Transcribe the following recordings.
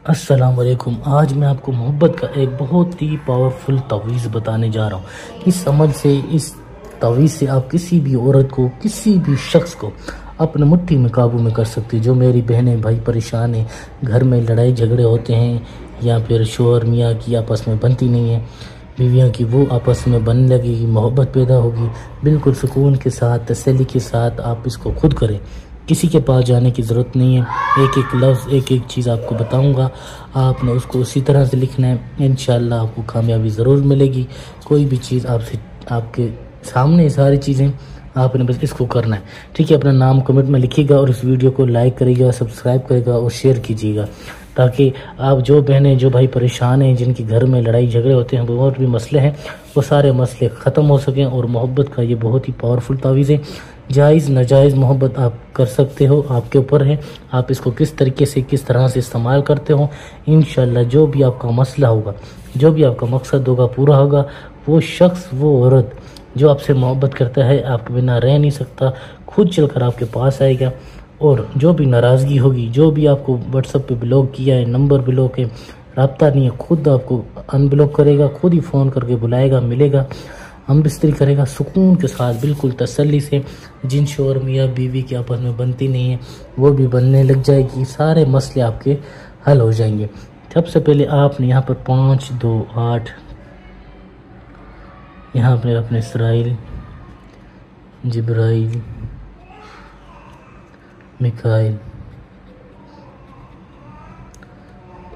अस्सलाम वालेकुम। आज मैं आपको मोहब्बत का एक बहुत ही पावरफुल तवीज़ बताने जा रहा हूँ। इस अमल से, इस तवीज़ से आप किसी भी औरत को, किसी भी शख्स को अपने मुट्ठी में काबू में कर सकते हैं। जो मेरी बहनें भाई परेशान हैं, घर में लड़ाई झगड़े होते हैं या फिर शोहर मियाँ की आपस में बनती नहीं है, बीवियाँ की वो आपस में बनने लगेगी, मोहब्बत पैदा होगी। बिल्कुल सुकून के साथ, तसल्ली के साथ आप इसको खुद करें। किसी के पास जाने की ज़रूरत नहीं है। एक एक लफ्ज़, एक एक चीज़ आपको बताऊंगा, आपने उसको उसी तरह से लिखना है। इंशाल्लाह आपको कामयाबी ज़रूर मिलेगी। कोई भी चीज़ आपसे, आपके सामने सारी चीज़ें, आपने बस इसको करना है। ठीक है, अपना नाम कमेंट में लिखिएगा और इस वीडियो को लाइक करिएगा, सब्सक्राइब करिएगा और शेयर कीजिएगा, ताकि आप जो बहनें, जो भाई परेशान हैं, जिनके घर में लड़ाई झगड़े होते हैं, और भी मसले हैं, वो सारे मसले ख़त्म हो सकें। और मोहब्बत का ये बहुत ही पावरफुल तावीज़ है। जायज़ नाजायज़ मोहब्बत आप कर सकते हो, आपके ऊपर है। आप इसको किस तरीके से, किस तरह से इस्तेमाल करते हो, इंशाल्लाह जो भी आपका मसला होगा, जो भी आपका मकसद होगा, पूरा होगा। वो शख्स, वो औरत जो आपसे मोहब्बत करता है, आपके बिना रह नहीं सकता, खुद चलकर आपके पास आएगा। और जो भी नाराज़गी होगी, जो भी आपको व्हाट्सएप पे ब्लॉक किया है, नंबर ब्लॉक है, रब्ता नहीं है, खुद आपको अनब्लॉक करेगा, खुद ही फ़ोन करके बुलाएगा, मिलेगा, हम बिस्तरी करेगा सुकून के साथ, बिल्कुल तसल्ली से। जिन शोहर मियाँ बीवी की आपस में बनती नहीं है, वो भी बनने लग जाएगी। सारे मसले आपके हल हो जाएंगे। सबसे पहले आपने यहाँ पर 5, 2, 8 यहाँ पर अपने इसराइल, जिब्राइल, मिकाइल,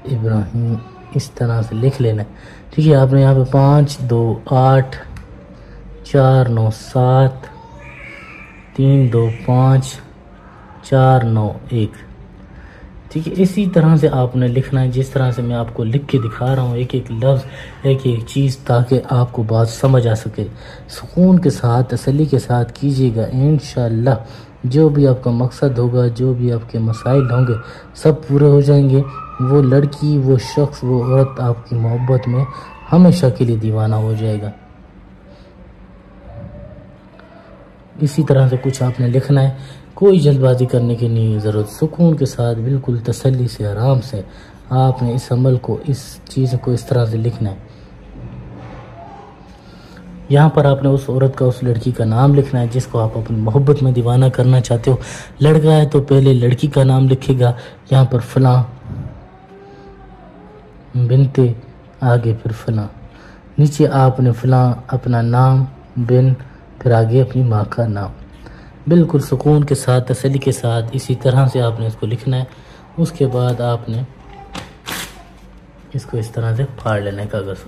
इब्राहिम, इस तरह से लिख लेना है। ठीक है, आपने यहाँ पे 5, 2, 8, 4, 9, 7, 3, 2, 5, 4, 9, 1। ठीक है, इसी तरह से आपने लिखना है, जिस तरह से मैं आपको लिख के दिखा रहा हूँ, एक एक लफ्ज़, एक एक चीज़, ताकि आपको बात समझ आ सके। सुकून के साथ, तसल्ली के साथ कीजिएगा। इंशाल्लाह जो भी आपका मकसद होगा, जो भी आपके मसाइल होंगे, सब पूरे हो जाएंगे। वो लड़की, वो शख्स, वो औरत आपकी मोहब्बत में हमेशा के लिए दीवाना हो जाएगा। इसी तरह से कुछ आपने लिखना है, कोई जल्दबाजी करने की नहीं ज़रूरत। सुकून के साथ, बिल्कुल तसल्ली से, आराम से आपने इस अमल को, इस चीज़ को इस तरह से लिखना है। यहाँ पर आपने उस औरत का, उस लड़की का नाम लिखना है जिसको आप अपनी मोहब्बत में दीवाना करना चाहते हो। लड़का है तो पहले लड़की का नाम लिखेगा, यहाँ पर फ़लाँ बिनते, आगे फिर फ़लाँ, नीचे आपने फ़लाँ अपना नाम, बिन, फिर आगे अपनी माँ का नाम। बिल्कुल सुकून के साथ, तसल्ली के साथ इसी तरह से आपने इसको लिखना है। उसके बाद आपने इसको इस तरह से फाड़ लेना है कागज़।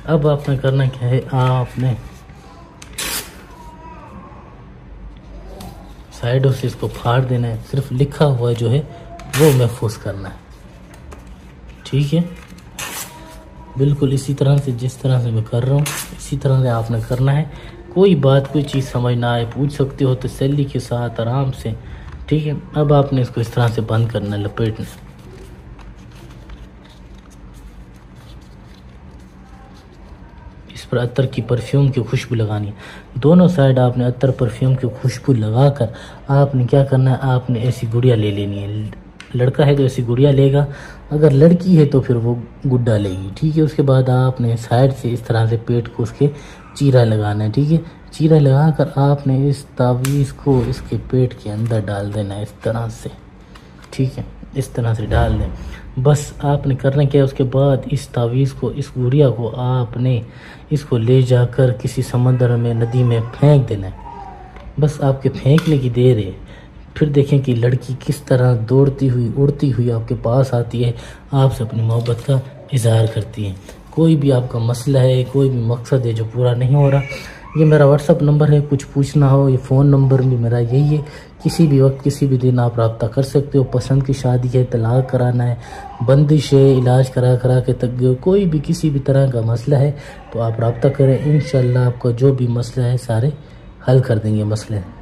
अब आपने करना क्या है, आपने साइडों से इसको फाड़ देना है। सिर्फ लिखा हुआ जो है वो महफूज करना है। ठीक है, बिल्कुल इसी तरह से, जिस तरह से मैं कर रहा हूँ, इसी तरह से आपने करना है। कोई बात, कोई चीज़ समझ ना आए, पूछ सकते हो तसल्ली के साथ, आराम से। ठीक है, अब आपने इसको इस तरह से बंद करना है, लपेटना। इस पर अत्तर की परफ्यूम की खुशबू लगानी है। दोनों साइड आपने अत्तर परफ्यूम की खुशबू लगाकर आपने क्या करना है, आपने ऐसी गुड़िया ले लेनी है। लड़का है तो ऐसी गुड़िया लेगा, अगर लड़की है तो फिर वो गुड्डा लेगी। ठीक है, उसके बाद आपने साइड से इस तरह से पेट को उसके चीरा लगाना है। ठीक है, चीरा लगाकर आपने इस तावीज़ को इसके पेट के अंदर डाल देना है, इस तरह से। ठीक है, इस तरह से डाल दें। बस आपने करना क्या है, उसके बाद इस तावीज़ को, इस गुड़िया को आपने इसको ले जाकर किसी समंदर में, नदी में फेंक देना है। बस आपके फेंकने की देर है। फिर देखें कि लड़की किस तरह दौड़ती हुई, उड़ती हुई आपके पास आती है, आपसे अपनी मोहब्बत का इजहार करती है। कोई भी आपका मसला है, कोई भी मकसद है जो पूरा नहीं हो रहा, ये मेरा व्हाट्सअप नंबर है। कुछ पूछना हो, ये फ़ोन नंबर भी मेरा यही है। किसी भी वक्त, किसी भी दिन आप रब्ता कर सकते हो। पसंद की शादी है, तलाक कराना है, बंदिश है, इलाज करा के तक गए, कोई भी किसी भी तरह का मसला है तो आप रब्ता करें। इंशाल्लाह आपका जो भी मसला है सारे हल कर देंगे मसले।